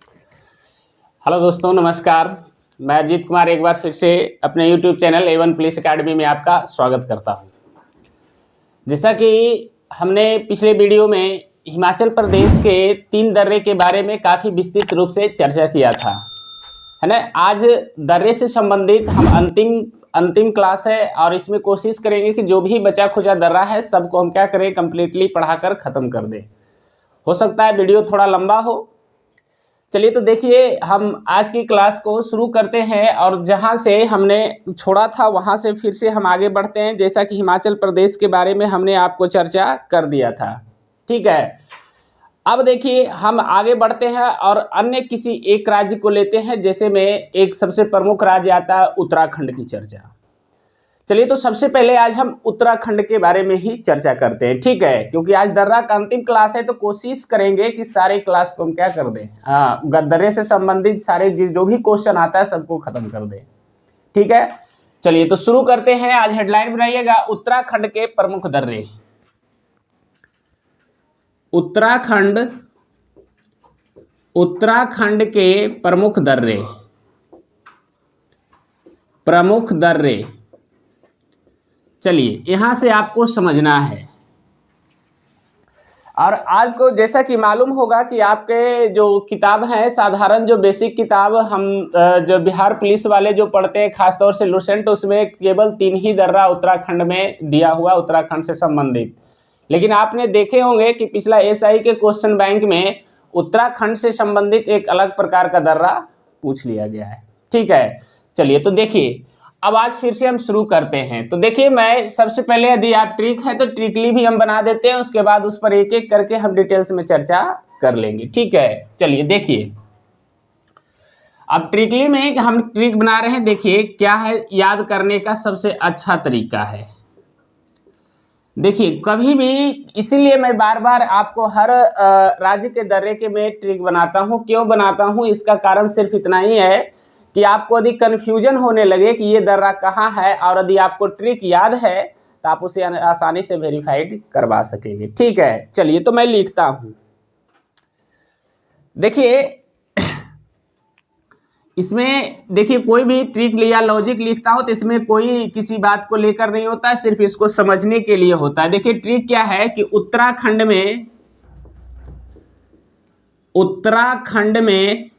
Hello दोस्तों, नमस्कार। मैं अजीत कुमार एक बार फिर से अपने YouTube channel A1 police academy में आपका स्वागत करता हूं। जैसा कि हमने पिछले वीडियो में हिमाचल प्रदेश के 3 दर्रे के बारे में काफ़ी विस्तृत रूप से चर्चा किया था, है ना। आज दर्रे से संबंधित हम अंतिम क्लास है और इसमें कोशिश करेंगे कि जो भी बचा खुचा दर्रा है सबको हम क्या करें, कंप्लीटली पढ़ाकर ख़त्म कर दें। हो सकता है वीडियो थोड़ा लंबा हो। चलिए तो देखिए, हम आज की क्लास को शुरू करते हैं और जहां से हमने छोड़ा था वहां से फिर से हम आगे बढ़ते हैं। जैसा कि हिमाचल प्रदेश के बारे में हमने आपको चर्चा कर दिया था, ठीक है। अब देखिए हम आगे बढ़ते हैं और अन्य किसी एक राज्य को लेते हैं। जैसे में एक सबसे प्रमुख राज्य आता है उत्तराखंड की चर्चा। चलिए तो सबसे पहले आज हम उत्तराखंड के बारे में ही चर्चा करते हैं, ठीक है। क्योंकि आज दर्रा का अंतिम क्लास है तो कोशिश करेंगे कि सारे क्लास को हम क्या कर दें, दर्रे से संबंधित सारे जो भी क्वेश्चन आता है सबको खत्म कर दें, ठीक है। चलिए तो शुरू करते हैं। आज हेडलाइन बनाइएगा, उत्तराखंड के प्रमुख दर्रे। उत्तराखंड के प्रमुख दर्रे। चलिए यहां से आपको समझना है। और आज को जैसा कि मालूम होगा कि आपके जो किताब है, साधारण जो बेसिक किताब हम जो बिहार पुलिस वाले जो पढ़ते हैं, खासतौर से लुसेंट, उसमें केवल 3 ही दर्रा उत्तराखंड में दिया हुआ, उत्तराखंड से संबंधित। लेकिन आपने देखे होंगे कि पिछला एसआई के क्वेश्चन बैंक में उत्तराखंड से संबंधित एक अलग प्रकार का दर्रा पूछ लिया गया है, ठीक है। चलिए तो देखिए, अब आज फिर से हम शुरू करते हैं। तो देखिए, मैं सबसे पहले यदि आप ट्रिक है तो ट्रिकली भी हम बना देते हैं, उसके बाद उस पर एक एक करके हम डिटेल्स में चर्चा कर लेंगे, ठीक है। चलिए देखिए, अब ट्रिकली में हम ट्रिक बना रहे हैं। देखिए क्या है, याद करने का सबसे अच्छा तरीका है। देखिए कभी भी, इसीलिए मैं बार बार आपको हर राज्य के दर्रे के में ट्रिक बनाता हूं। क्यों बनाता हूं, इसका कारण सिर्फ इतना ही है कि आपको यदि कन्फ्यूजन होने लगे कि ये दर्रा कहाँ है, और यदि आपको ट्रिक याद है तो आप उसे आसानी से वेरीफाइड करवा सकेंगे, ठीक है। चलिए तो मैं लिखता हूं। देखिए इसमें देखिए, कोई भी ट्रिक या लॉजिक लिखता हो तो इसमें कोई किसी बात को लेकर नहीं होता है, सिर्फ इसको समझने के लिए होता है। देखिए ट्रिक क्या है कि उत्तराखंड में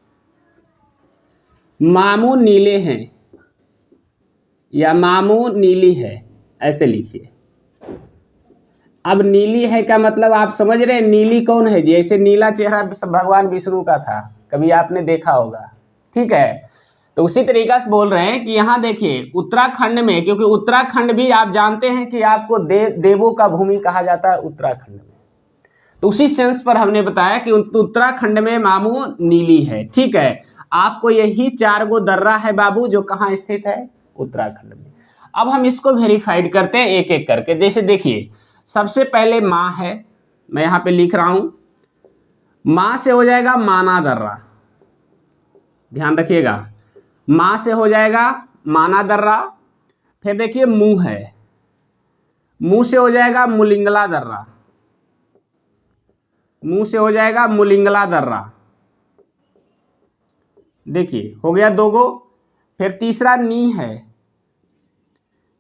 मामू नीले हैं या मामू नीली है, ऐसे लिखिए। अब नीली है का मतलब आप समझ रहे हैं, नीली कौन है जी? ऐसे नीला चेहरा भगवान विष्णु का था, कभी आपने देखा होगा, ठीक है। तो उसी तरीका से बोल रहे हैं कि यहाँ देखिए उत्तराखंड में, क्योंकि उत्तराखंड भी आप जानते हैं कि आपको देवों का भूमि कहा जाता है उत्तराखंड में। तो उसी सेंस पर हमने बताया कि उत्तराखंड में मामू नीली है, ठीक है। आपको यही 4 गो दर्रा है बाबू, जो कहाँ स्थित है, उत्तराखंड में। अब हम इसको वेरीफाइड करते हैं एक एक करके। जैसे देखिए, सबसे पहले माँ है, मैं यहाँ पे लिख रहा हूं। माँ से हो जाएगा माना दर्रा, ध्यान रखिएगा। माँ से हो जाएगा माना दर्रा। फिर देखिए मुंह है, मुंह से हो जाएगा मुलिंगला दर्रा, मुंह से हो जाएगा मुलिंगला दर्रा। देखिए हो गया 2 गो। फिर तीसरा नी है,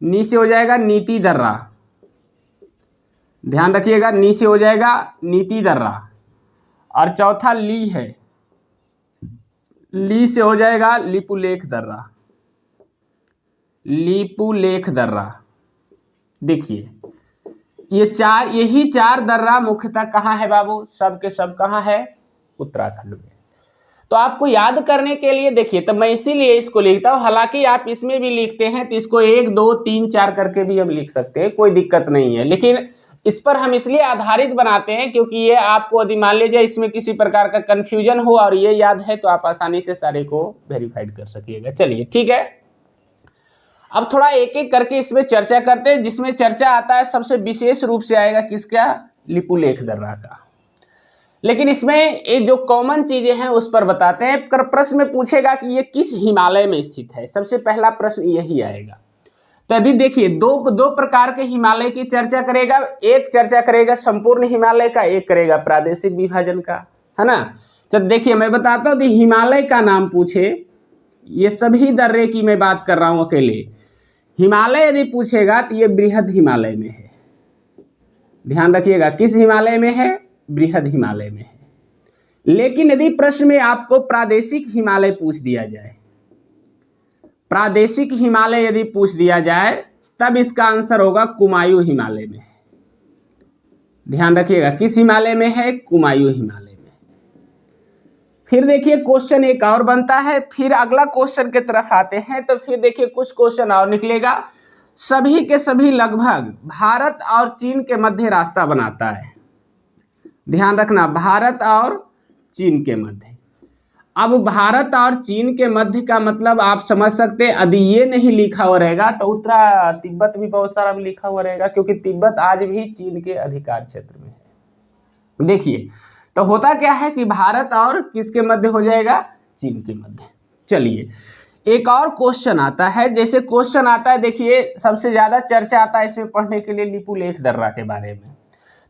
नी से हो जाएगा नीति दर्रा, ध्यान रखिएगा, नी से हो जाएगा नीति दर्रा। और चौथा ली है, ली से हो जाएगा लिपुलेख दर्रा, लिपुलेख दर्रा। देखिए यही 4 दर्रा मुख्यतः कहाँ है बाबू, सब के सब कहाँ है, उत्तराखंड में। तो आपको याद करने के लिए देखिए, तो मैं इसीलिए इसको लिखता हूं। हालांकि आप इसमें भी लिखते हैं तो इसको 1 2 3 4 करके भी हम लिख सकते हैं, कोई दिक्कत नहीं है। लेकिन इस पर हम इसलिए आधारित बनाते हैं क्योंकि ये आपको यदि मान लीजिए इसमें किसी प्रकार का कंफ्यूजन हो और ये याद है तो आप आसानी से सारे को वेरीफाइड कर सकिएगा। चलिए ठीक है, अब थोड़ा एक एक करके इसमें चर्चा करते हैं। जिसमें चर्चा आता है सबसे विशेष रूप से आएगा किसका, लिपुलेख दर्रा का। लेकिन इसमें ये जो कॉमन चीजें हैं उस पर बताते हैं। प्रश्न में पूछेगा कि ये किस हिमालय में स्थित है, सबसे पहला प्रश्न यही आएगा। तो यदि देखिए दो प्रकार के हिमालय की चर्चा करेगा। एक चर्चा करेगा संपूर्ण हिमालय का, एक करेगा प्रादेशिक विभाजन का, है ना। चल देखिए मैं बताता हूँ, हिमालय का नाम पूछे, ये सभी दर्रे की मैं बात कर रहा हूँ अकेले। हिमालय यदि पूछेगा तो ये बृहद हिमालय में है, ध्यान रखिएगा, किस हिमालय में है? बृहद हिमालय में है। लेकिन यदि प्रश्न में आपको प्रादेशिक हिमालय पूछ दिया जाए, प्रादेशिक हिमालय यदि पूछ दिया जाए, तब इसका आंसर होगा कुमायूं हिमालय में है। ध्यान रखिएगा, किस हिमालय में है? कुमायूं हिमालय में। फिर देखिए क्वेश्चन एक और बनता है, फिर अगला क्वेश्चन की तरफ आते हैं, तो फिर देखिए कुछ क्वेश्चन और निकलेगा। सभी के सभी लगभग भारत और चीन के मध्य रास्ता बनाता है, ध्यान रखना, भारत और चीन के मध्य। अब भारत और चीन के मध्य का मतलब आप समझ सकते हैं, यदि ये नहीं लिखा हुआ रहेगा तो उत्तरा तिब्बत भी बहुत सारा लिखा हुआ रहेगा, क्योंकि तिब्बत आज भी चीन के अधिकार क्षेत्र में है। देखिए तो होता क्या है कि भारत और किसके मध्य हो जाएगा? चीन के मध्य। चलिए एक और क्वेश्चन आता है, जैसे क्वेश्चन आता है, देखिए सबसे ज्यादा चर्चा आता है इसमें पढ़ने के लिए लिपुलेख दर्रा के बारे में।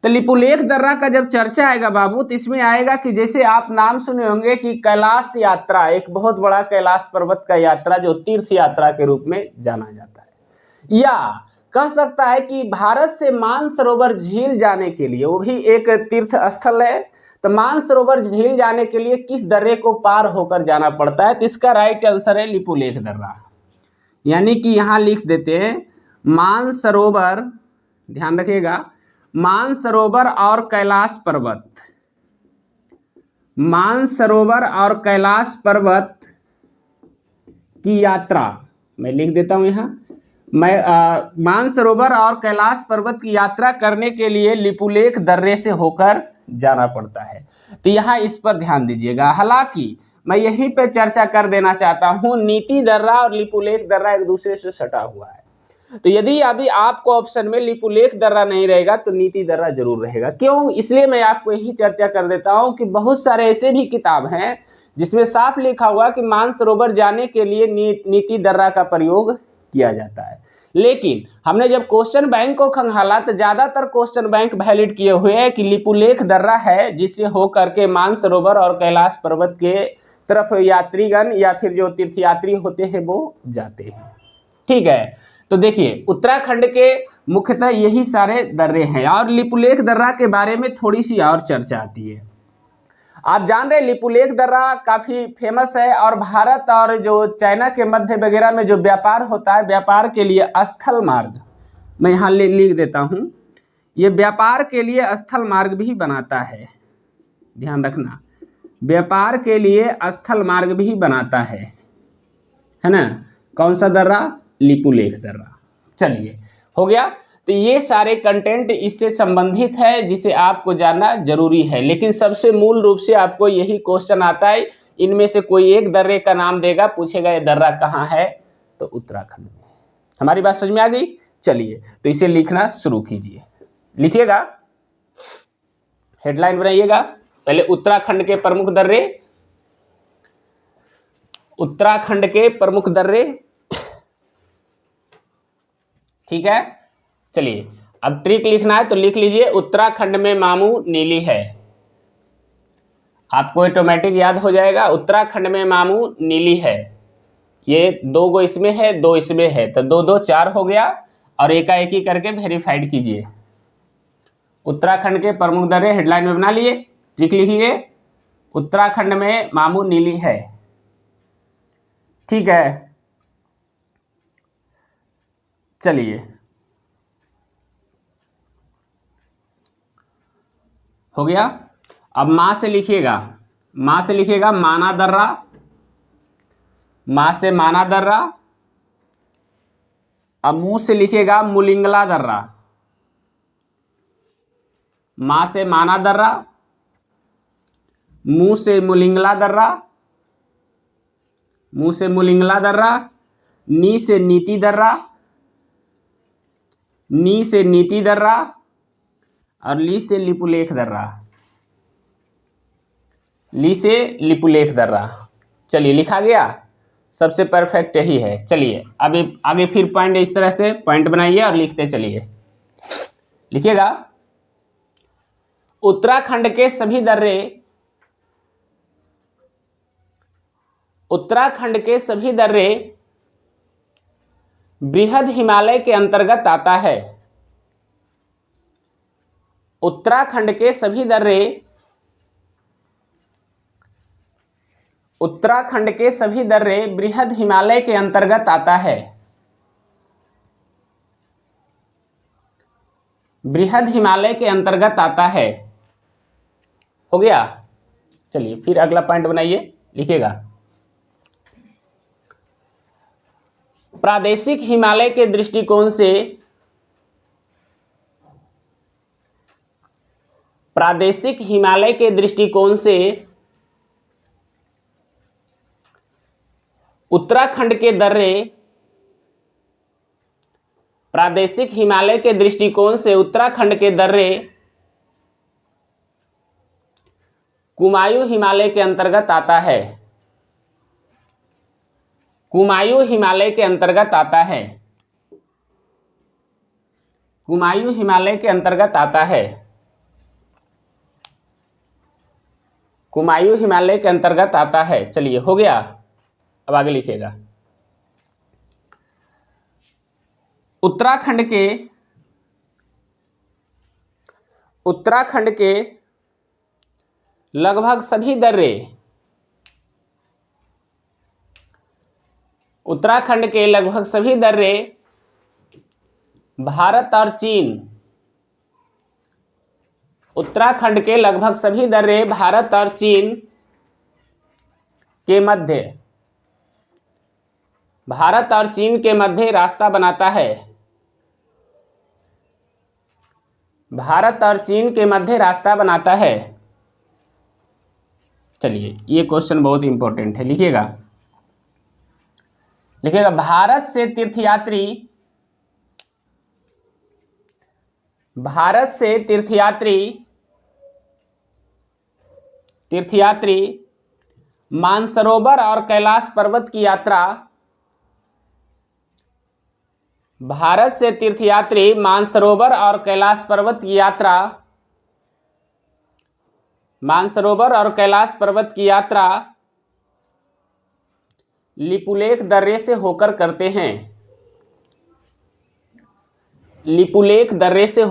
तो लिपुलेख दर्रा का जब चर्चा आएगा बाबू, तो इसमें आएगा कि जैसे आप नाम सुने होंगे कि कैलाश यात्रा, एक बहुत बड़ा कैलाश पर्वत का यात्रा जो तीर्थ यात्रा के रूप में जाना जाता है, या कह सकता है कि भारत से मानसरोवर झील जाने के लिए, वो भी एक तीर्थ स्थल है, तो मानसरोवर झील जाने के लिए किस दर्रे को पार होकर जाना पड़ता है? तो इसका राइट आंसर है लिपुलेख दर्रा। यानी कि यहां लिख देते हैं मानसरोवर, ध्यान रखिएगा, मानसरोवर और कैलाश पर्वत, मानसरोवर और कैलाश पर्वत की यात्रा, मैं लिख देता हूं यहां, मैं मानसरोवर और कैलाश पर्वत की यात्रा करने के लिए लिपुलेख दर्रे से होकर जाना पड़ता है। तो यहाँ इस पर ध्यान दीजिएगा। हालांकि मैं यहीं पे चर्चा कर देना चाहता हूं, नीति दर्रा और लिपुलेख दर्रा एक दूसरे से सटा हुआ है, तो यदि अभी आपको ऑप्शन में लिपुलेख दर्रा नहीं रहेगा तो नीति दर्रा जरूर रहेगा। क्यों? इसलिए मैं आपको यही चर्चा कर देता हूं कि बहुत सारे ऐसे भी किताब हैं जिसमें साफ लिखा हुआ कि मानसरोवर जाने के लिए नीति दर्रा का प्रयोग किया जाता है, लेकिन हमने जब क्वेश्चन बैंक को खंगाला तो ज्यादातर क्वेश्चन बैंक वैलिड किए हुए हैं कि लिपुलेख दर्रा है जिससे होकर के मानसरोवर और कैलाश पर्वत के तरफ यात्रीगण या फिर जो तीर्थयात्री होते हैं वो जाते हैं। ठीक है, तो देखिए उत्तराखंड के मुख्यतः यही सारे दर्रे हैं, और लिपुलेख दर्रा के बारे में थोड़ी सी और चर्चा आती है। आप जान रहे लिपुलेख दर्रा काफी फेमस है, और भारत और जो चाइना के मध्य वगैरह में जो व्यापार होता है, व्यापार के लिए स्थल मार्ग, मैं यहाँ लिख देता हूँ, ये व्यापार के लिए स्थल मार्ग भी बनाता है, ध्यान रखना, व्यापार के लिए स्थल मार्ग भी बनाता है ना। कौन सा दर्रा? लिपुलेख दर्रा। चलिए हो गया। तो ये सारे कंटेंट इससे संबंधित है जिसे आपको जानना जरूरी है, लेकिन सबसे मूल रूप से आपको यही क्वेश्चन आता है, इनमें से कोई एक दर्रे का नाम देगा, पूछेगा ये दर्रा कहाँ है, तो उत्तराखंड में। हमारी बात समझ में आ गई? चलिए तो इसे लिखना शुरू कीजिए, लिखिएगा, हेडलाइन बनाइएगा। पहले उत्तराखंड के प्रमुख दर्रे, उत्तराखंड के प्रमुख दर्रे, ठीक है। चलिए अब ट्रिक लिखना है तो लिख लीजिए, उत्तराखंड में मामू नीली है, आपको ऑटोमेटिक याद हो जाएगा, उत्तराखंड में मामू नीली है, ये 2 गो इसमें है, 2 इसमें है, तो 2 2 4 हो गया, और एकाएक ही करके वेरीफाइड कीजिए। उत्तराखंड के प्रमुख दर्रे हेडलाइन में बना लिए, ट्रिक लिखिए, उत्तराखंड में मामू नीली है, ठीक है। चलिए हो गया। अब मां से लिखिएगा, मां से लिखिएगा माना दर्रा, मां से माना दर्रा। अब मुंह से लिखिएगा मुलिंगला दर्रा, मां से माना दर्रा, मुंह से मुलिंगला दर्रा, मुंह से मुलिंगला दर्रा, नी से नीति दर्रा, नी से नीति दर्रा, और ली से लिपुलेख दर्रा, ली से लिपुलेख दर्रा। चलिए लिखा गया, सबसे परफेक्ट यही है। चलिए अब आगे फिर पॉइंट इस तरह से पॉइंट बनाइए और लिखते चलिए, लिखिएगा, उत्तराखंड के सभी दर्रे उत्तराखंड के सभी दर्रे बृहद हिमालय के अंतर्गत आता है। उत्तराखंड के सभी दर्रे बृहद हिमालय के अंतर्गत आता है। बृहद हिमालय के अंतर्गत आता है। हो गया। चलिए फिर अगला पॉइंट बनाइए, लिखिएगा। प्रादेशिक हिमालय के दृष्टिकोण से उत्तराखंड के दर्रे कुमायूं हिमालय के अंतर्गत आता है। कुमायूं हिमालय के अंतर्गत आता है। कुमायूं हिमालय के अंतर्गत आता है। कुमायूं हिमालय के अंतर्गत आता है। चलिए हो गया। अब आगे लिखिएगा। उत्तराखंड के लगभग सभी दर्रे भारत और चीन के मध्य रास्ता बनाता है। चलिए ये क्वेश्चन बहुत इंपॉर्टेंट है, लिखिएगा। भारत से तीर्थयात्री मानसरोवर और कैलाश पर्वत की यात्रा लिपुलेख दर्रे से होकर करते हैं। लिपुलेख दर्रे से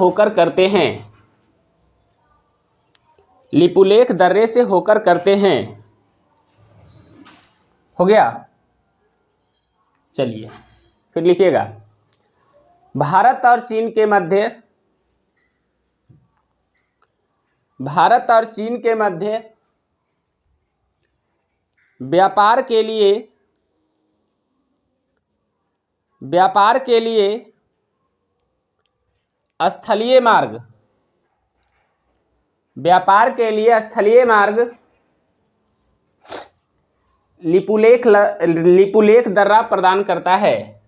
होकर करते हैं। हो गया। चलिए फिर लिखिएगा। भारत और चीन के मध्य व्यापार के लिए स्थलीय मार्ग लिपुलेख दर्रा प्रदान करता है।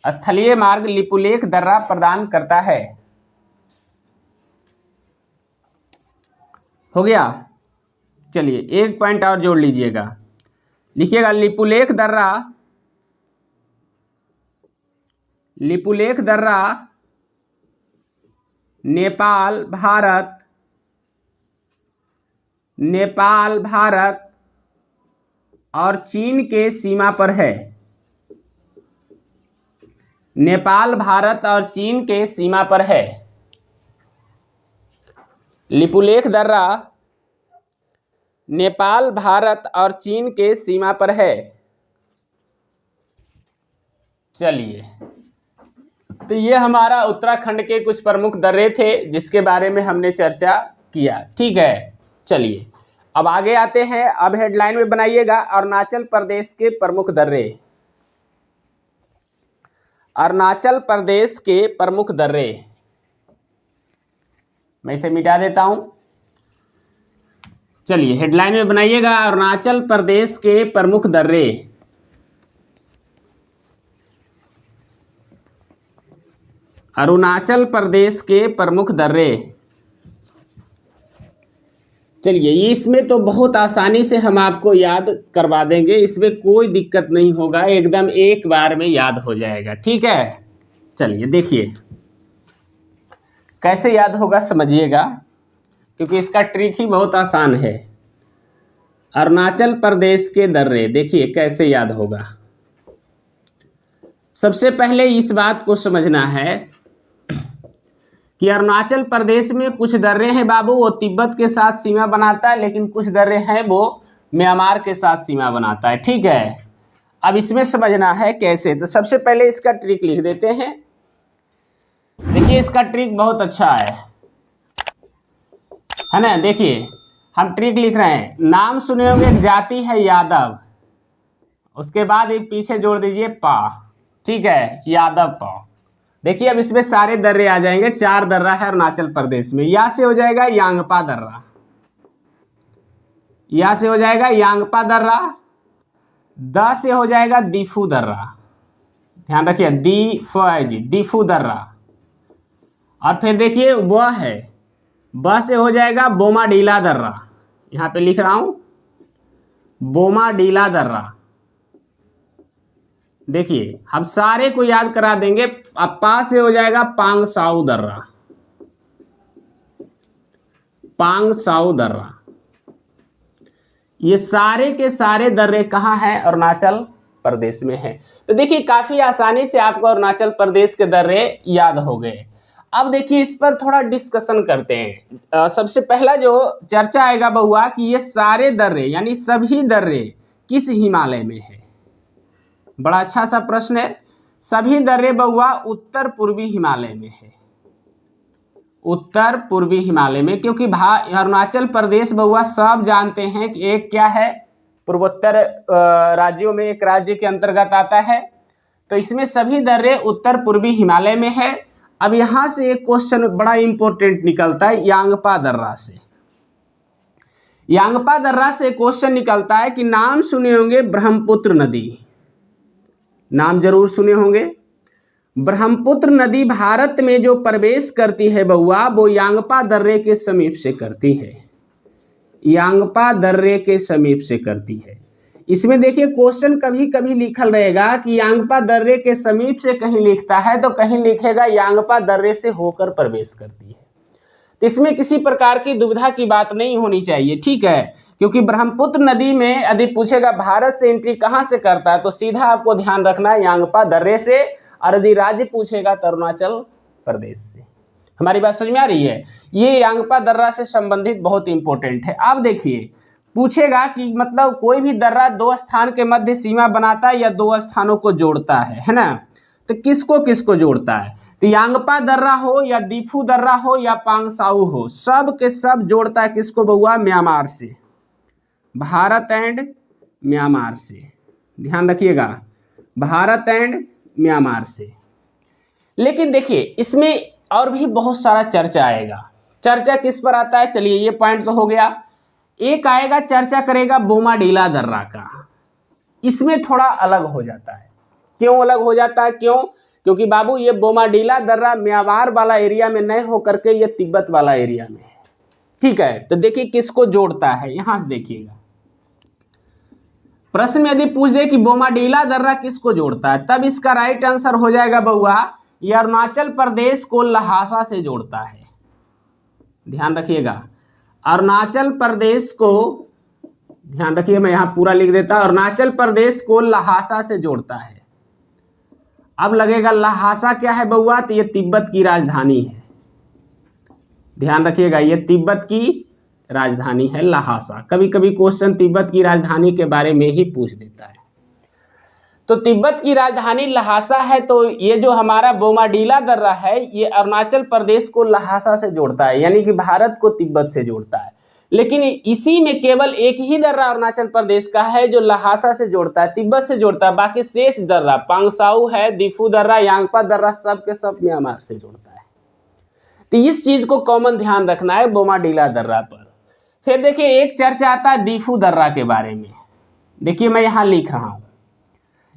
स्थलीय मार्ग लिपुलेख दर्रा प्रदान करता है। हो गया। चलिए एक पॉइंट और जोड़ लीजिएगा, लिखिएगा। लिपुलेख दर्रा नेपाल, भारत और चीन के सीमा पर है। नेपाल, भारत और चीन के सीमा पर है। लिपुलेख दर्रा नेपाल, भारत और चीन के सीमा पर है। चलिए, तो ये हमारा उत्तराखंड के कुछ प्रमुख दर्रे थे जिसके बारे में हमने चर्चा किया। ठीक है। चलिए अब आगे आते हैं। अब हेडलाइन में बनाइएगा अरुणाचल प्रदेश के प्रमुख दर्रे। अरुणाचल प्रदेश के प्रमुख दर्रे, मैं इसे मिटा देता हूं। चलिए हेडलाइन में बनाइएगा अरुणाचल प्रदेश के प्रमुख दर्रे। अरुणाचल प्रदेश के प्रमुख दर्रे। चलिए इसमें तो बहुत आसानी से हम आपको याद करवा देंगे, इसमें कोई दिक्कत नहीं होगा, एकदम एक बार में याद हो जाएगा। ठीक है। चलिए देखिए कैसे याद होगा, समझिएगा, क्योंकि इसका ट्रिक ही बहुत आसान है। अरुणाचल प्रदेश के दर्रे, देखिए कैसे याद होगा। सबसे पहले इस बात को समझना है कि अरुणाचल प्रदेश में कुछ दर्रे हैं बाबू, वो तिब्बत के साथ सीमा बनाता है, लेकिन कुछ दर्रे हैं वो म्यांमार के साथ सीमा बनाता है। ठीक है, अब इसमें समझना है कैसे। तो सबसे पहले इसका ट्रिक लिख देते हैं। देखिए इसका ट्रिक बहुत अच्छा है ना। देखिए हम ट्रिक लिख रहे हैं, नाम सुने होंगे, एक जाति है यादव, उसके बाद एक पीछे जोड़ दीजिए पा। ठीक है, यादव पा। देखिए अब इसमें सारे दर्रे आ जाएंगे, 4 दर्रा है अरुणाचल प्रदेश में। या से हो जाएगा यांगपा दर्रा, या से हो जाएगा यांगपा दर्रा, द से हो जाएगा दीफू दर्रा, ध्यान रखिए दीफू दर्रा। और फिर देखिए वह है, ब से हो जाएगा बोमाडीला दर्रा, यहाँ पे लिख रहा हूं बोमाडीला दर्रा। देखिए हम सारे को याद करा देंगे। अब पा से हो जाएगा पांगसाऊ दर्रा, पांगसाऊ दर्रा। ये सारे के सारे दर्रे कहाँ हैं? अरुणाचल प्रदेश में है। तो देखिए काफी आसानी से आपको अरुणाचल प्रदेश के दर्रे याद हो गए। अब देखिए इस पर थोड़ा डिस्कशन करते हैं। सबसे पहला जो चर्चा आएगा बहुआ कि ये सारे दर्रे यानी सभी दर्रे किस हिमालय में है। बड़ा अच्छा सा प्रश्न है। सभी दर्रे बहुआ उत्तर पूर्वी हिमालय में है, उत्तर पूर्वी हिमालय में, क्योंकि अरुणाचल प्रदेश बहुआ सब जानते हैं कि एक क्या है, पूर्वोत्तर राज्यों में एक राज्य के अंतर्गत आता है। तो इसमें सभी दर्रे उत्तर पूर्वी हिमालय में है। अब यहां से एक क्वेश्चन बड़ा इंपॉर्टेंट निकलता है यांगपा दर्रा से। यांगपा दर्रा से क्वेश्चन निकलता है कि नाम सुने होंगे ब्रह्मपुत्र नदी, नाम जरूर सुने होंगे। ब्रह्मपुत्र नदी भारत में जो प्रवेश करती है बउआ, वो यांगपा दर्रे के समीप से करती है, यांगपा दर्रे के समीप से करती है। इसमें देखिए क्वेश्चन कभी कभी लिखल रहेगा कि यांगपा दर्रे के समीप से कहीं लिखता है तो कहीं लिखेगा यांगपा दर्रे से होकर प्रवेश करती है। तो इसमें किसी प्रकार की दुविधा की बात नहीं होनी चाहिए, ठीक है। क्योंकि ब्रह्मपुत्र नदी में यदि पूछेगा भारत से एंट्री कहाँ से करता है तो सीधा आपको ध्यान रखना है यांगपा दर्रे से, और यदि राज्य पूछेगा तो अरुणाचल प्रदेश से। हमारी बात समझ में आ रही है? ये यांगपा दर्रा से संबंधित बहुत इंपॉर्टेंट है। अब देखिए पूछेगा कि मतलब कोई भी दर्रा 2 स्थान के मध्य सीमा बनाता है या 2 स्थानों को जोड़ता है ना। तो किसको किसको जोड़ता है? तो यांगपा दर्रा हो या दीफू दर्रा हो या पांगसाऊ हो, सब के सब जोड़ता है किसको बउआ? म्यांमार से, भारत एंड म्यांमार से। ध्यान रखिएगा, भारत एंड म्यांमार से। लेकिन देखिए इसमें और भी बहुत सारा चर्चा आएगा। चर्चा किस पर आता है? चलिए ये पॉइंट तो हो गया। एक आएगा चर्चा करेगा बोमाडीला दर्रा का। इसमें थोड़ा अलग हो जाता है। क्यों अलग हो जाता है? क्योंकि बाबू ये बोमाडीला दर्रा म्यांमार वाला एरिया में नहीं होकर के ये तिब्बत वाला एरिया में है, ठीक है। तो देखिए किसको जोड़ता है, यहां से देखिएगा प्रश्न में यदि पूछ दे कि बोमाडीला दर्रा किसको जोड़ता है, तब इसका राइट आंसर हो जाएगा बउआ ये अरुणाचल प्रदेश को लहासा से जोड़ता है। ध्यान रखिएगा, अरुणाचल प्रदेश को, ध्यान रखिए मैं यहां पूरा लिख देता, अरुणाचल प्रदेश को लहासा से जोड़ता है। अब लगेगा लहासा क्या है बउआ? तो ये तिब्बत की राजधानी है। ध्यान रखिएगा ये तिब्बत की राजधानी है लहासा। कभी कभी क्वेश्चन तिब्बत की राजधानी के बारे में ही पूछ देता है। तो तिब्बत की राजधानी लहासा है। तो ये जो हमारा बोमाडीला दर्रा है ये अरुणाचल प्रदेश को लहासा से जोड़ता है, यानी कि भारत को तिब्बत से जोड़ता है। लेकिन इसी में केवल एक ही दर्रा अरुणाचल प्रदेश का है जो लहासा से जोड़ता है, तिब्बत से जोड़ता है। बाकी शेष दर्रा पांगसाऊ है, दीफू दर्रा, यांगपा दर्रा, सब के सब म्यांमार से जोड़ता है। तो इस चीज को कॉमन ध्यान रखना है बोमाडीला दर्रा पर। फिर देखिए एक चर्चा आता है दीफू दर्रा के बारे में। देखिए मैं यहां लिख रहा हूं,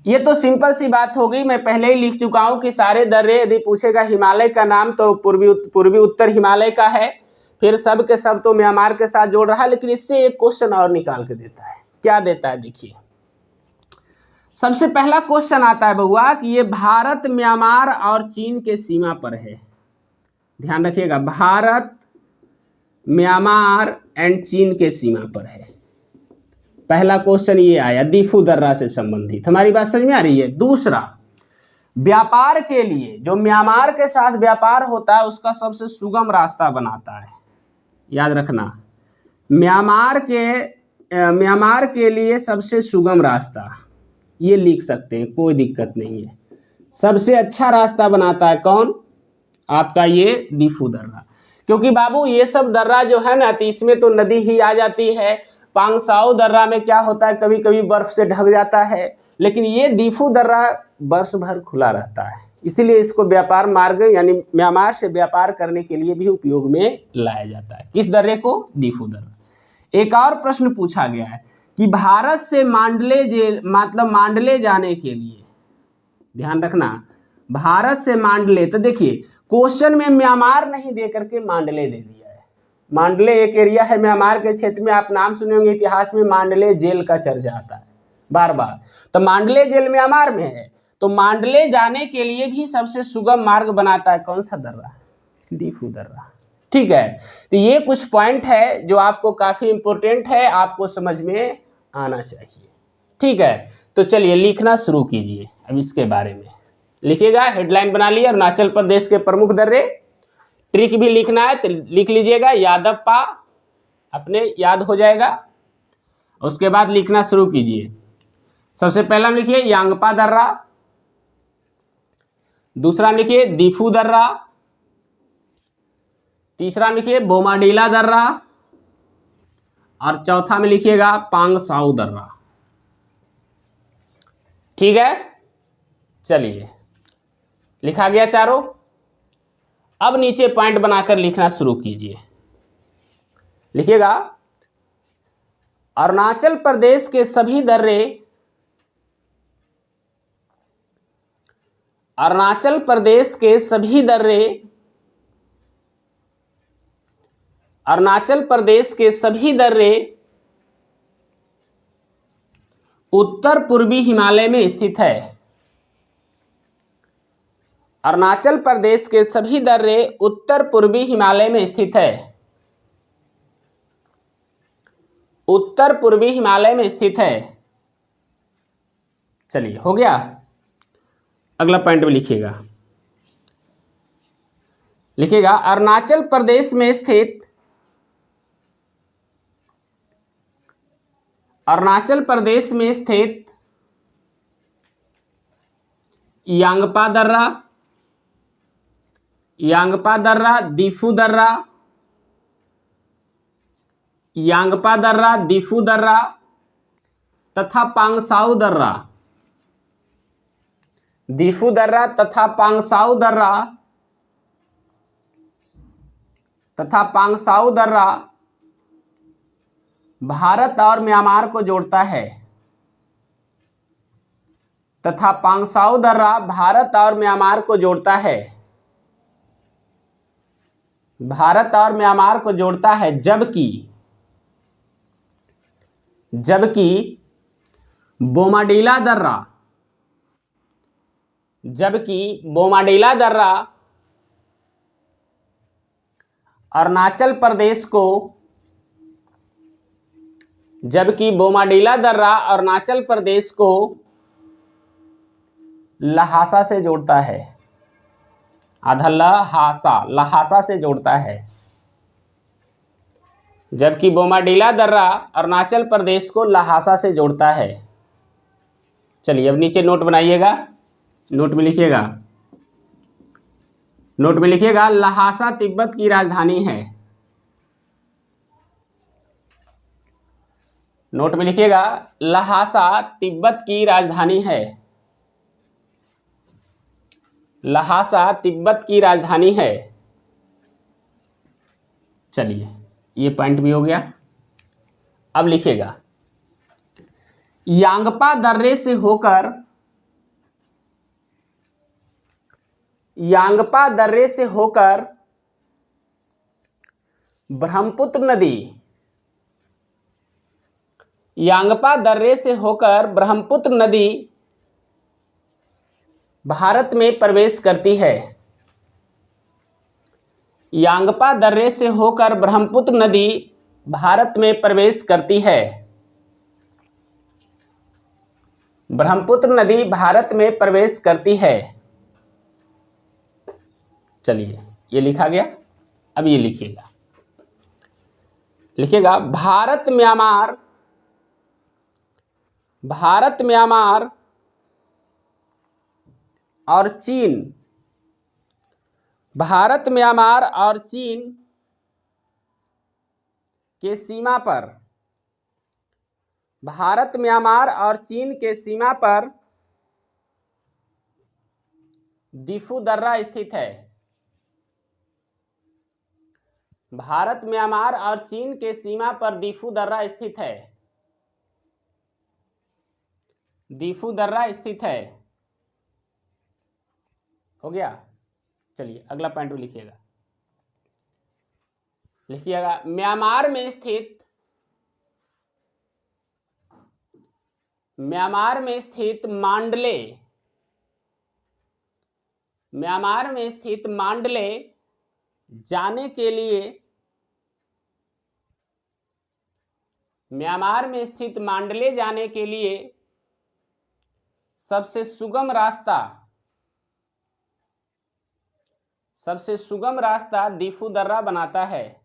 ये तो सिंपल सी बात हो गई, मैं पहले ही लिख चुका हूं कि सारे दर्रे यदि पूछेगा हिमालय का नाम तो पूर्वी उत्तर हिमालय का है, फिर सब के सब तो म्यांमार के साथ जोड़ रहा है। लेकिन इससे एक क्वेश्चन और निकाल के देता है। क्या देता है? देखिए सबसे पहला क्वेश्चन आता है बउआ कि ये भारत, म्यांमार और चीन के सीमा पर है। ध्यान रखिएगा, भारत, म्यांमार एंड चीन के सीमा पर है। पहला क्वेश्चन ये आया दीफू दर्रा से संबंधित। हमारी बात समझ में आ रही है। दूसरा, व्यापार के लिए जो म्यांमार के साथ व्यापार होता है उसका सबसे सुगम रास्ता बनाता है। याद रखना, म्यांमार के लिए सबसे सुगम रास्ता, ये लिख सकते हैं, कोई दिक्कत नहीं है। सबसे अच्छा रास्ता बनाता है कौन? आपका ये दीफू दर्रा। क्योंकि बाबू ये सब दर्रा जो है ना, तो इसमें तो नदी ही आ जाती है। पांगसाऊ दर्रा में क्या होता है, कभी कभी बर्फ से ढक जाता है, लेकिन ये दीफू दर्रा वर्ष भर खुला रहता है। इसीलिए इसको व्यापार मार्ग यानी म्यांमार से व्यापार करने के लिए भी उपयोग में लाया जाता है। किस दर्रे को? दीफू दर्रा। एक और प्रश्न पूछा गया है कि भारत से मांडले जाने के लिए, ध्यान रखना, भारत से मांडले, तो देखिए क्वेश्चन में म्यांमार नहीं दे करके मांडले दे दिया है। मांडले एक एरिया है म्यांमार के क्षेत्र में, आप नाम सुने होंगे इतिहास में, मांडले जेल का चर्चा आता है बार बार। तो मांडले जेल म्यांमार में है, तो मांडले जाने के लिए भी सबसे सुगम मार्ग बनाता है कौन सा दर्रा? दीफू दर्रा। ठीक है, तो ये कुछ पॉइंट है जो आपको काफी इंपॉर्टेंट है, आपको समझ में आना चाहिए। ठीक है, तो चलिए लिखना शुरू कीजिए। अब इसके बारे में लिखिएगा, हेडलाइन बना लिया, अरुणाचल प्रदेश के प्रमुख दर्रे। ट्रिक भी लिखना है तो लिख लीजिएगा, यादप्पा, अपने याद हो जाएगा। उसके बाद लिखना शुरू कीजिए। सबसे पहला लिखिए यांगपा दर्रा, दूसरा लिखिए दीफू दर्रा, तीसरा लिखिए बोमाडीला दर्रा, और चौथा में लिखिएगा पांगसाऊ दर्रा। ठीक है, चलिए लिखा गया चारों। अब नीचे पॉइंट बनाकर लिखना शुरू कीजिए। लिखिएगा, अरुणाचल प्रदेश के सभी दर्रे, अरुणाचल प्रदेश के सभी दर्रे, अरुणाचल प्रदेश के सभी दर्रे उत्तर पूर्वी हिमालय में स्थित है। अरुणाचल प्रदेश के सभी दर्रे उत्तर पूर्वी हिमालय में स्थित है। उत्तर पूर्वी हिमालय में स्थित है। चलिए हो गया। अगला पॉइंट में लिखिएगा, लिखिएगा अरुणाचल प्रदेश में स्थित, अरुणाचल प्रदेश में स्थित यांगपा दर्रा, यांगपा दर्रा, दीफू दर्रा, यांगपा दर्रा, दीफू दर्रा तथा पांगसाऊ दर्रा, दीफू दर्रा तथा पांगसाऊ दर्रा, तथा पांगसाऊ दर्रा भारत और म्यांमार को जोड़ता है, तथा पांगसाऊ दर्रा भारत और म्यांमार को जोड़ता है, भारत और म्यांमार को जोड़ता है। जबकि बोमाडीला दर्रा, जबकि बोमाडीला दर्रा अरुणाचल प्रदेश को, जबकि बोमाडीला दर्रा अरुणाचल प्रदेश को लहासा से जोड़ता है, आधा लहासा से जोड़ता है। जबकि बोमाडीला दर्रा अरुणाचल प्रदेश को लहासा से जोड़ता है। चलिए अब नीचे नोट बनाइएगा, नोट में लिखिएगा, नोट में लिखिएगा लहासा तिब्बत की राजधानी है। नोट में लिखिएगा लहासा तिब्बत की राजधानी है, लहासा तिब्बत की राजधानी है। चलिए ये पॉइंट भी हो गया। अब लिखिएगा यांगपा दर्रे से होकर, यांगपा दर्रे से होकर ब्रह्मपुत्र नदी, यांगपा दर्रे से होकर ब्रह्मपुत्र नदी भारत में प्रवेश करती है। यांगपा दर्रे से होकर ब्रह्मपुत्र नदी भारत में प्रवेश करती है। ब्रह्मपुत्र नदी भारत में प्रवेश करती है। चलिए ये लिखा गया। अब ये लिखिएगा, लिखिएगा भारत म्यांमार और चीन, भारत म्यांमार और चीन के सीमा पर, भारत म्यांमार और चीन के सीमा पर दिफू दर्रा स्थित है। भारत म्यांमार और चीन के सीमा पर दिफू दर्रा स्थित है। दिफू दर्रा स्थित है। हो गया। चलिए अगला पॉइंट लिखिएगा, लिखिएगा म्यांमार में स्थित मांडले जाने के लिए, म्यांमार में स्थित मांडले जाने के लिए सबसे सुगम रास्ता दिफू दर्रा बनाता है।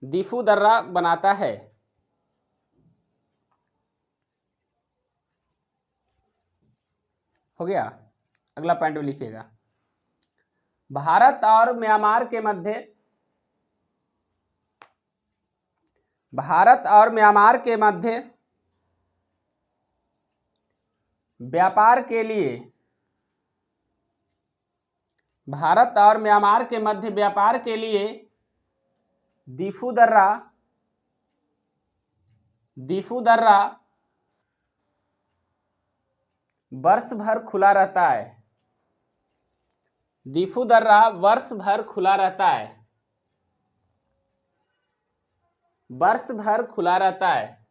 दिफू दर्रा बनाता है। हो गया। अगला पॉइंट लिखिएगा, भारत और म्यांमार के मध्य व्यापार के लिए, भारत और म्यांमार के मध्य व्यापार के लिए दिफू दर्रा वर्ष भर खुला रहता है। दिफू दर्रा वर्ष भर खुला रहता है। वर्ष भर खुला रहता है।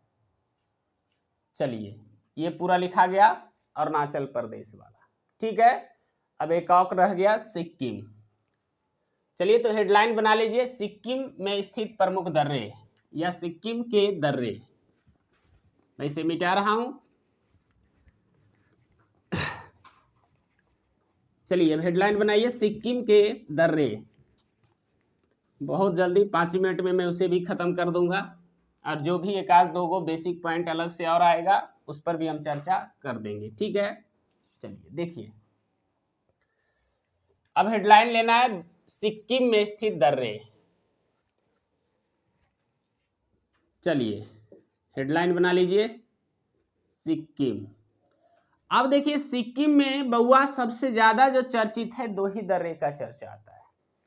चलिए ये पूरा लिखा गया, अरुणाचल प्रदेश वाला। ठीक है। अब एक और रह गया सिक्किम। चलिए तो हेडलाइन बना लीजिए, सिक्किम में स्थित प्रमुख दर्रे या सिक्किम के दर्रे। मैं इसे मिटा रहा हूं। चलिए अब हेडलाइन बनाइए, सिक्किम के दर्रे। बहुत जल्दी 5 मिनट में मैं उसे भी खत्म कर दूंगा, और जो भी एक आध दो बेसिक पॉइंट अलग से और आएगा उस पर भी हम चर्चा कर देंगे। ठीक है। चलिए देखिए, अब हेडलाइन लेना है सिक्किम में स्थित दर्रे। चलिए हेडलाइन बना लीजिए सिक्किम। अब देखिए सिक्किम में बउआ सबसे ज्यादा जो चर्चित है, दो ही दर्रे का चर्चा आता है।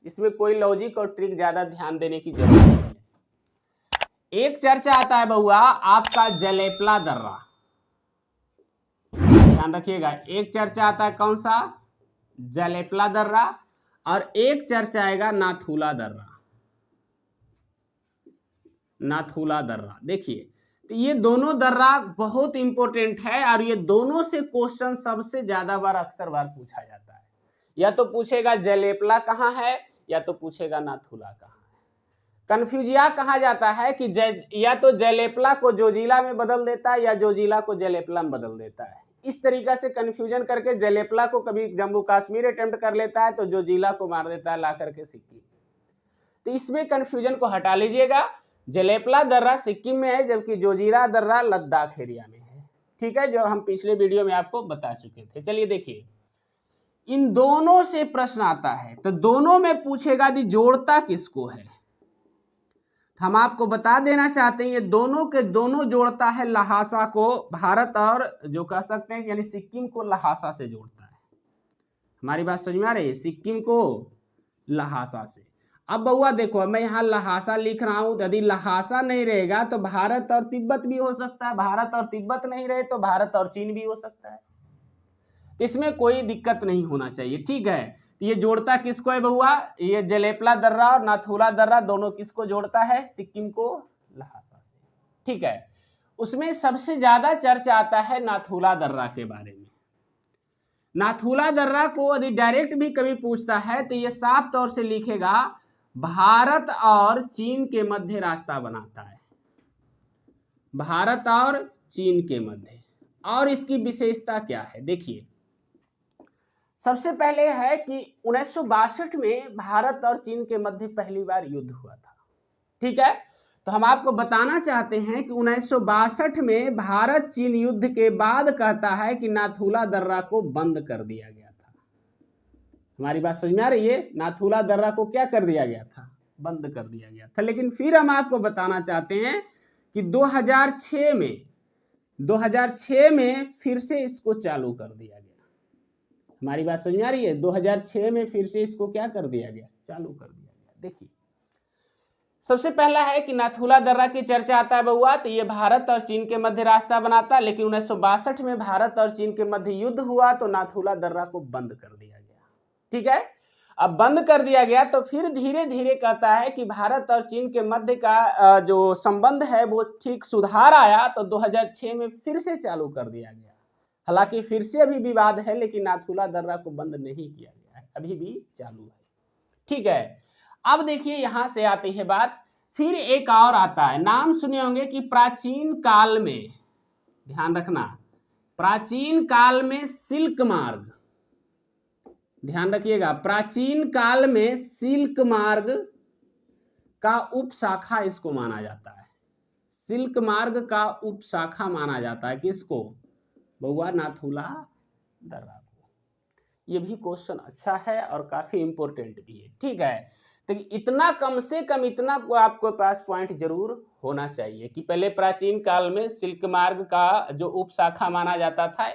इसमें कोई लॉजिक और ट्रिक ज्यादा ध्यान देने की जरूरत नहीं है। एक चर्चा आता है बउआ आपका जलेपला दर्रा, ध्यान रखिएगा। एक चर्चा आता है कौन सा? जलेपला दर्रा। और एक चर्चा आएगा नाथुला दर्रा। नाथुला दर्रा देखिए, तो ये दोनों दर्रा बहुत इंपॉर्टेंट है, और ये दोनों से क्वेश्चन सबसे ज्यादा बार अक्सर बार पूछा जाता है। या तो पूछेगा जलेपला कहाँ है, या तो पूछेगा नाथुला कहाँ है। कन्फ्यूजिया कहा जाता है कि या तो जलेपला को जोजिला में बदल देता है, या जोजिला को जलेपला में बदल देता है। इस तरीका से कंफ्यूजन करके जलेपला को कभी जम्मू कश्मीर अटेम्प्ट कर लेता है, तो जोजिला को मार देता है ला करके सिक्किम। तो इसमें कंफ्यूजन को हटा लीजिएगा। जलेपला दर्रा सिक्किम में है, जबकि जोजिला दर्रा लद्दाख एरिया में है। ठीक है, जो हम पिछले वीडियो में आपको बता चुके थे। चलिए देखिए, इन दोनों से प्रश्न आता है, तो दोनों में पूछेगा कि जोड़ता किसको है। हम आपको बता देना चाहते हैं ये दोनों के दोनों जोड़ता है लहासा को, भारत और जो कह सकते हैं यानी सिक्किम को लहासा से जोड़ता है। हमारी बात समझ में आ रही है? सिक्किम को लहासा से। अब बउआ देखो, मैं यहाँ लहासा लिख रहा हूं, यदि लहासा नहीं रहेगा तो भारत और तिब्बत भी हो सकता है, भारत और तिब्बत नहीं रहे तो भारत और चीन भी हो सकता है। इसमें कोई दिक्कत नहीं होना चाहिए। ठीक है, ये जोड़ता किसको है बउआ? ये जलेपला दर्रा और नाथुला दर्रा दोनों किसको जोड़ता है? सिक्किम को लहासा से। ठीक है, उसमें सबसे ज्यादा चर्चा आता है नाथुला दर्रा के बारे में। नाथुला दर्रा को यदि डायरेक्ट भी कभी पूछता है तो ये साफ तौर से लिखेगा भारत और चीन के मध्य रास्ता बनाता है। भारत और चीन के मध्य। और इसकी विशेषता क्या है, देखिए सबसे पहले है कि 1962 में भारत और चीन के मध्य पहली बार युद्ध हुआ था। ठीक है, तो हम आपको बताना चाहते हैं कि 1962 में भारत चीन युद्ध के बाद कहता है कि नाथुला दर्रा को बंद कर दिया गया था। हमारी बात समझ में आ रही है? नाथुला दर्रा को क्या कर दिया गया था? बंद कर दिया गया था। लेकिन फिर हम आपको बताना चाहते हैं कि 2006 में फिर से इसको चालू कर दिया गया। हमारी बात समझ में आ रही है? 2006 में फिर से इसको क्या कर दिया गया? चालू कर दिया गया। देखिए सबसे पहला है कि नाथुला दर्रा की चर्चा आता है बउआ, तो ये भारत और चीन के मध्य रास्ता बनाता है। लेकिन 1962 में भारत और चीन के मध्य युद्ध हुआ तो नाथुला दर्रा को बंद कर दिया गया। ठीक है, अब बंद कर दिया गया तो फिर धीरे धीरे कहता है कि भारत और चीन के मध्य का जो संबंध है वो ठीक सुधार आया, तो 2006 में फिर से चालू कर दिया गया। हालांकि फिर से अभी विवाद है, लेकिन नाथुला दर्रा को बंद नहीं किया गया है, अभी भी चालू है। ठीक है, अब देखिए यहां से आती है बात, फिर एक और आता है, नाम सुने होंगे कि प्राचीन काल में, ध्यान रखना, प्राचीन काल में सिल्क मार्ग, ध्यान रखिएगा, प्राचीन काल में सिल्क मार्ग का उपशाखा इसको माना जाता है। सिल्क मार्ग का उपशाखा माना जाता है किसको? बउआ नाथुला दर्रा को। ये भी क्वेश्चन अच्छा है और काफी इंपॉर्टेंट भी है। ठीक है, तो इतना कम से कम इतना आपको पास पॉइंट जरूर होना चाहिए कि पहले प्राचीन काल में सिल्क मार्ग का जो उपशाखा माना जाता था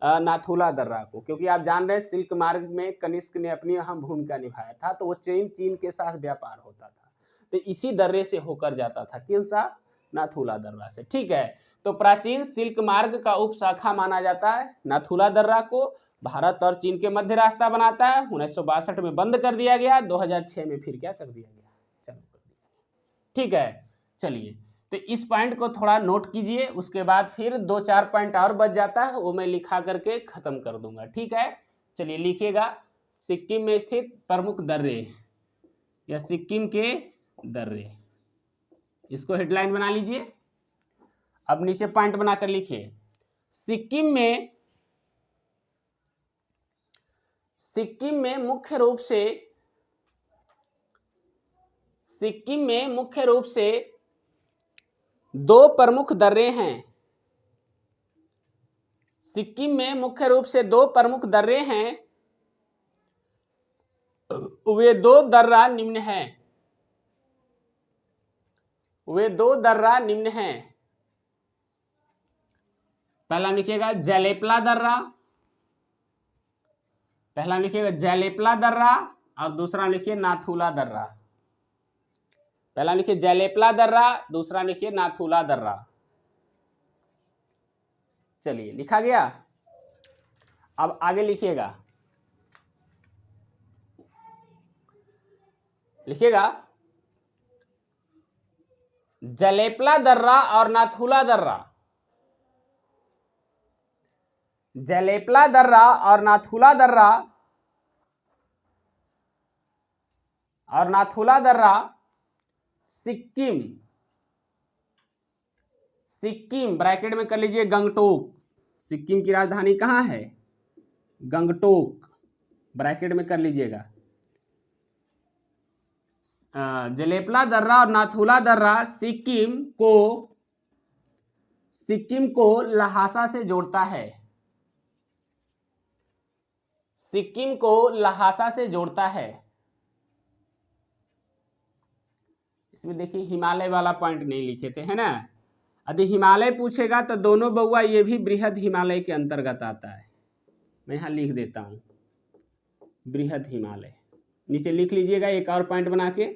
नाथुला दर्रा को, क्योंकि आप जान रहे हैं सिल्क मार्ग में कनिष्क ने अपनी अहम भूमिका निभाया था, तो वो चीन के साथ व्यापार होता था, तो इसी दर्रे से होकर जाता था, किन सा? नाथुला दर्रा से। ठीक है, तो प्राचीन सिल्क मार्ग का उपशाखा माना जाता है नाथुला दर्रा को, भारत और चीन के मध्य रास्ता बनाता है। 1962 में बंद कर दिया गया, 2006 में फिर क्या कर दिया गया? चालू कर दिया। ठीक है, चलिए तो इस पॉइंट को थोड़ा नोट कीजिए, उसके बाद फिर 2-4 पॉइंट और बच जाता है, वो मैं लिखा करके खत्म कर दूंगा। ठीक है, चलिए लिखिएगा, सिक्किम में स्थित प्रमुख दर्रे या सिक्किम के दर्रे, इसको हेडलाइन बना लीजिए। अब नीचे पॉइंट बनाकर लिखिए, सिक्किम में मुख्य रूप से दो प्रमुख दर्रे हैं। सिक्किम में मुख्य रूप से दो प्रमुख दर्रे हैं, वे दो दर्रा निम्न हैं। पहला लिखिएगा जलेपला दर्रा, और दूसरा लिखिए नाथुला दर्रा। पहला लिखिए जलेपला दर्रा, दूसरा लिखिए नाथुला दर्रा। चलिए लिखा गया। अब आगे लिखिएगा, जलेपला दर्रा और नाथुला दर्रा, जलेपला दर्रा और नाथुला दर्रा सिक्किम ब्रैकेट में कर लीजिए गंगटोक। सिक्किम की राजधानी कहां है? गंगटोक, ब्रैकेट में कर लीजिएगा। जलेपला दर्रा और नाथुला दर्रा सिक्किम को लहासा से जोड़ता है। सिक्किम को लहासा से जोड़ता है। इसमें देखिए हिमालय वाला पॉइंट नहीं लिखे थे, है ना? यदि हिमालय पूछेगा तो दोनों बउआ ये भी बृहद हिमालय के अंतर्गत आता है। मैं यहां लिख देता हूं बृहद हिमालय, नीचे लिख लीजिएगा एक और पॉइंट बना के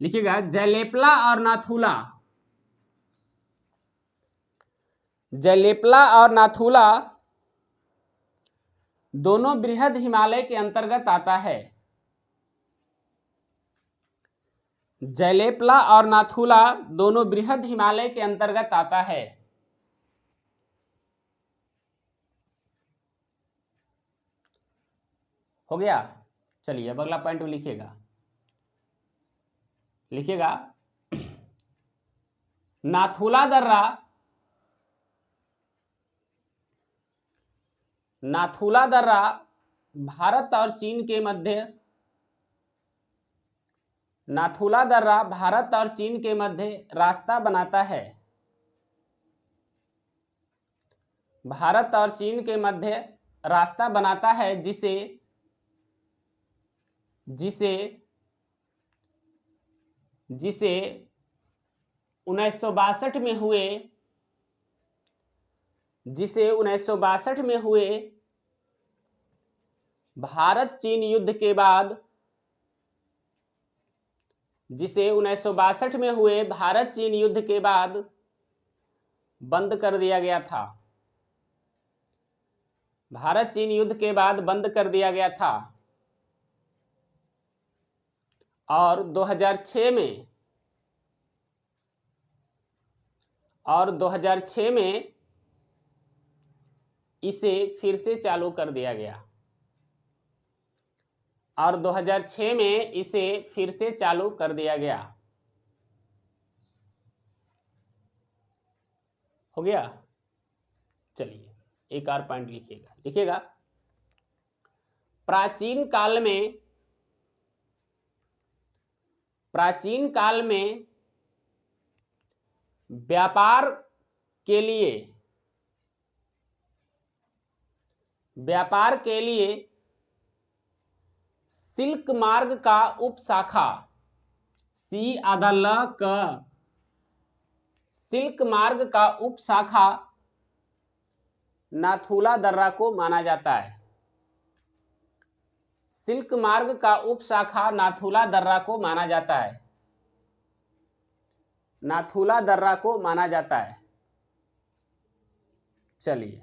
लिखिएगा, जलेपला और नाथुला दोनों बृहद हिमालय के अंतर्गत आता है। जलेपला और नाथुला दोनों बृहद हिमालय के अंतर्गत आता है। हो गया? चलिए अब अगला पॉइंट लिखिएगा नाथुला दर्रा, नाथुला दर्रा भारत और चीन के मध्य, नाथुला दर्रा भारत और चीन के मध्य रास्ता बनाता है, भारत और चीन के मध्य रास्ता बनाता है, जिसे जिसे जिसे 1962 में हुए, जिसे 1962 में हुए भारत चीन युद्ध के बाद, जिसे 1962 में हुए भारत चीन युद्ध के बाद बंद कर दिया गया था, भारत चीन युद्ध के बाद बंद कर दिया गया था। और 2006 में इसे फिर से चालू कर दिया गया, और 2006 में इसे फिर से चालू कर दिया गया। हो गया? चलिए एक और पॉइंट लिखिएगा, लिखिएगा प्राचीन काल में व्यापार के लिए सिल्क मार्ग का उपशाखा, सी आधा ल क, सिल्क मार्ग का उपशाखा नाथुला दर्रा को माना जाता है, सिल्क मार्ग का उपशाखा नाथुला दर्रा को माना जाता है, नाथुला दर्रा को माना जाता है। चलिए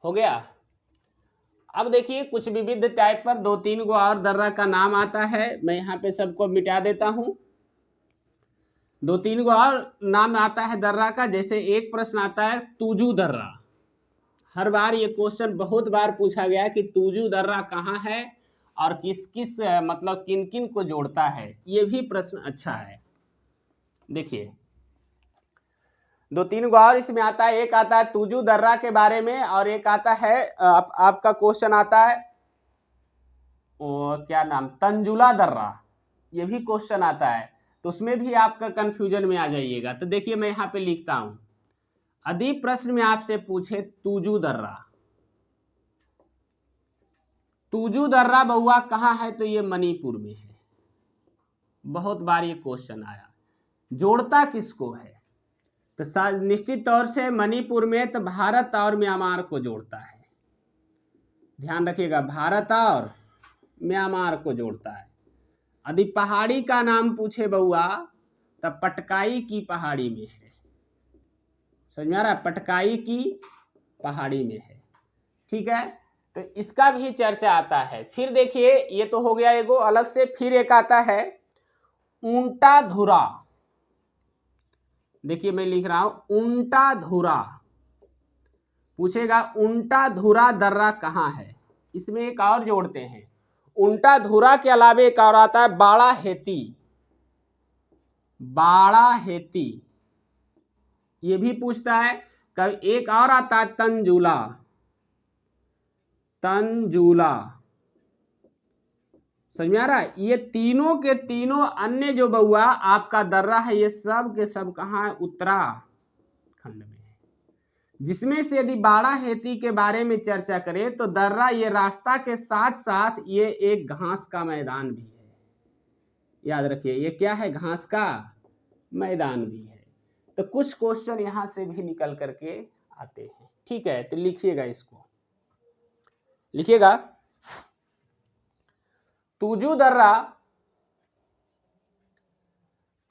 हो गया। अब देखिए कुछ विविध टाइप पर 2-3 गो और दर्रा का नाम आता है, मैं यहाँ पे सबको मिटा देता हूँ। 2-3 गो और नाम आता है दर्रा का, जैसे एक प्रश्न आता है तुजू दर्रा। हर बार ये क्वेश्चन बहुत बार पूछा गया कि तुजू दर्रा कहाँ है और किस किस मतलब किन किन को जोड़ता है, ये भी प्रश्न अच्छा है। देखिए 2-3 गो और इसमें आता है, एक आता है तुजू दर्रा के बारे में, और एक आता है आपका क्वेश्चन आता है क्या नाम, तंजुला दर्रा, ये भी क्वेश्चन आता है, तो उसमें भी आपका कंफ्यूजन में आ जाइएगा। तो देखिए मैं यहाँ पे लिखता हूं, यदि प्रश्न में आपसे पूछे तुजू दर्रा, तुजू दर्रा बउआ कहाँ है, तो ये मणिपुर में है। बहुत बार ये क्वेश्चन आया, जोड़ता किसको है, तो निश्चित तौर से मणिपुर में तो भारत और म्यांमार को जोड़ता है, ध्यान रखिएगा, भारत और म्यांमार को जोड़ता है। यदि पहाड़ी का नाम पूछे बउआ तब पटकाई की पहाड़ी में है, समझ में आ रहा है, पटकाई की पहाड़ी में है, ठीक है। तो इसका भी चर्चा आता है। फिर देखिए ये तो हो गया एगो अलग से, फिर एक आता है ऊंटा धुरा, देखिए मैं लिख रहा हूं ऊंटा धुरा, पूछेगा ऊंटा धुरा दर्रा कहाँ है, इसमें एक और जोड़ते हैं, ऊंटा धुरा के अलावे एक और आता है बाड़ा हेती, बाड़ा हेती ये भी पूछता है। कभी एक और आता है तंजुला, तंजुला, समझ में आ रहा है। ये तीनों के तीनों अन्य जो बउआ आपका दर्रा है, ये सब के सब कहाँ है, उत्तराखंड में है। जिसमें से यदि बाड़ा हेती के बारे में चर्चा करें तो दर्रा ये रास्ता के साथ साथ ये एक घास का मैदान भी है, याद रखिए ये क्या है, घास का मैदान भी है। तो कुछ क्वेश्चन यहां से भी निकल करके आते हैं, ठीक है। तो लिखिएगा, इसको लिखिएगा, तुजू दर्रा,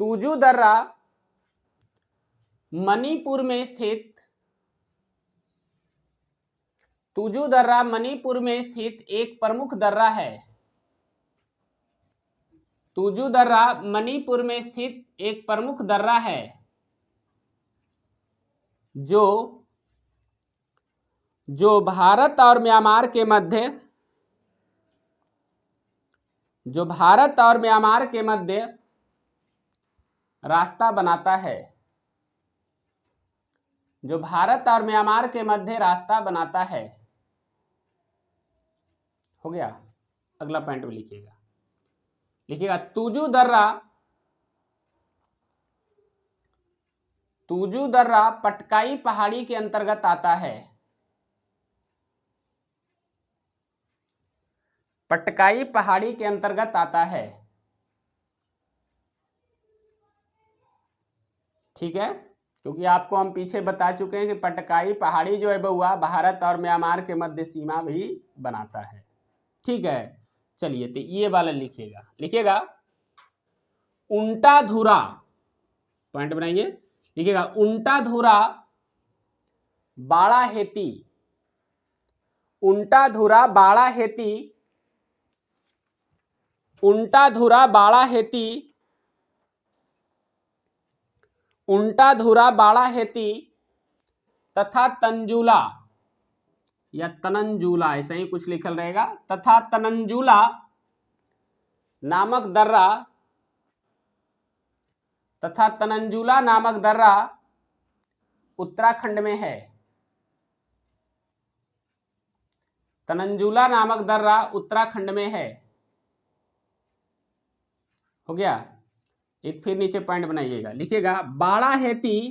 तुजू दर्रा मणिपुर में स्थित, तुजू दर्रा मणिपुर में स्थित एक प्रमुख दर्रा है, तुजू दर्रा मणिपुर में स्थित एक प्रमुख दर्रा है जो भारत और म्यांमार के मध्य, जो भारत और म्यांमार के मध्य रास्ता बनाता है, जो भारत और म्यांमार के मध्य रास्ता बनाता है। हो गया। अगला पॉइंट भी लिखिएगा तुजू दर्रा पटकाई पहाड़ी के अंतर्गत आता है। पटकाई पहाड़ी के अंतर्गत आता है। ठीक है, क्योंकि आपको हम पीछे बता चुके हैं कि पटकाई पहाड़ी जो है बउआ भारत और म्यांमार के मध्य सीमा भी बनाता है। ठीक है, चलिए तो ये वाला लिखिएगा उल्टा धुरा, पॉइंट बनाइए, लिखिएगा उल्टा धुरा बाड़ा हेती, उल्टा धुरा बाड़ा हेती, उल्टा धुरा बाड़ा हेती, उल्टा धुरा बाड़ा हेती तथा तंजुला या तनंजूला, ऐसा ही कुछ लिखल रहेगा, तथा तनंजूला नामक दर्रा, तथा तनंजूला नामक दर्रा उत्तराखंड में है। तनंजूला नामक दर्रा उत्तराखंड में है। हो गया। एक फिर नीचे पॉइंट बनाइएगा, लिखिएगा बाड़ा हेती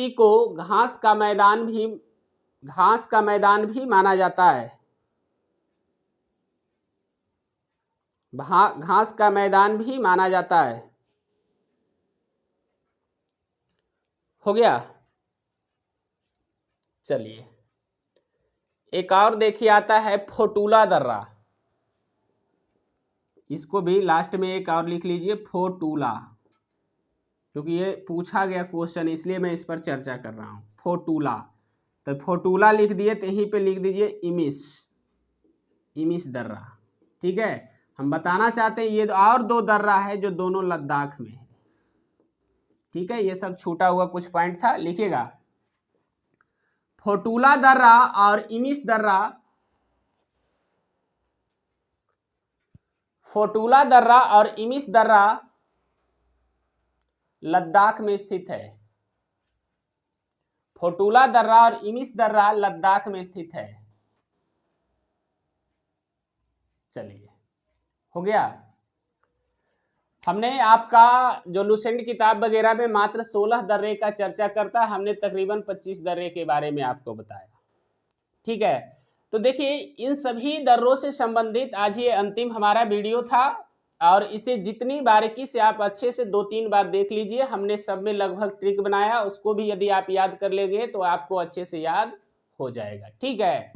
को घास का मैदान भी माना जाता है। घास का मैदान भी माना जाता है। हो गया। चलिए एक और देखिए आता है फोटूला दर्रा, इसको भी लास्ट में एक और लिख लीजिए फोटूला, क्योंकि ये पूछा गया क्वेश्चन इसलिए मैं इस पर चर्चा कर रहा हूं। फोटूला, तो फोटूला लिख दिए तो यहीं पे लिख दीजिए इमिस दर्रा। ठीक है, हम बताना चाहते हैं ये और दो दर्रा है जो दोनों लद्दाख में है। ठीक है, ये सब छूटा हुआ कुछ पॉइंट था, लिखिएगा फोटूला दर्रा और इमिस दर्रा, फोटूला दर्रा और इमिस दर्रा लद्दाख में स्थित है। फोटूला दर्रा और इमिस दर्रा लद्दाख में स्थित है। चलिए हो गया। हमने आपका जो लुसेंट किताब वगैरह में मात्र 16 दर्रे का चर्चा करता, हमने तकरीबन 25 दर्रे के बारे में आपको बताया। ठीक है, तो देखिए इन सभी दर्रों से संबंधित आज ये अंतिम हमारा वीडियो था, और इसे जितनी बारीकी से आप अच्छे से 2-3 बार देख लीजिए। हमने सब में लगभग ट्रिक बनाया, उसको भी यदि आप याद कर लेंगे तो आपको अच्छे से याद हो जाएगा। ठीक है,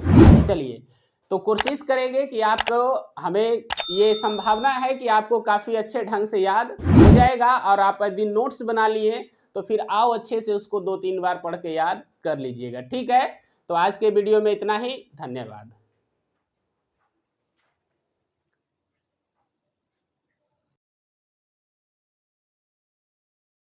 चलिए तो कोशिश करेंगे कि आपको, हमें ये संभावना है कि आपको काफ़ी अच्छे ढंग से याद हो जाएगा, और आप यदि नोट्स बना लिए तो फिर आओ अच्छे से उसको 2-3 बार पढ़ के याद कर लीजिएगा। ठीक है, तो आज के वीडियो में इतना ही, धन्यवाद।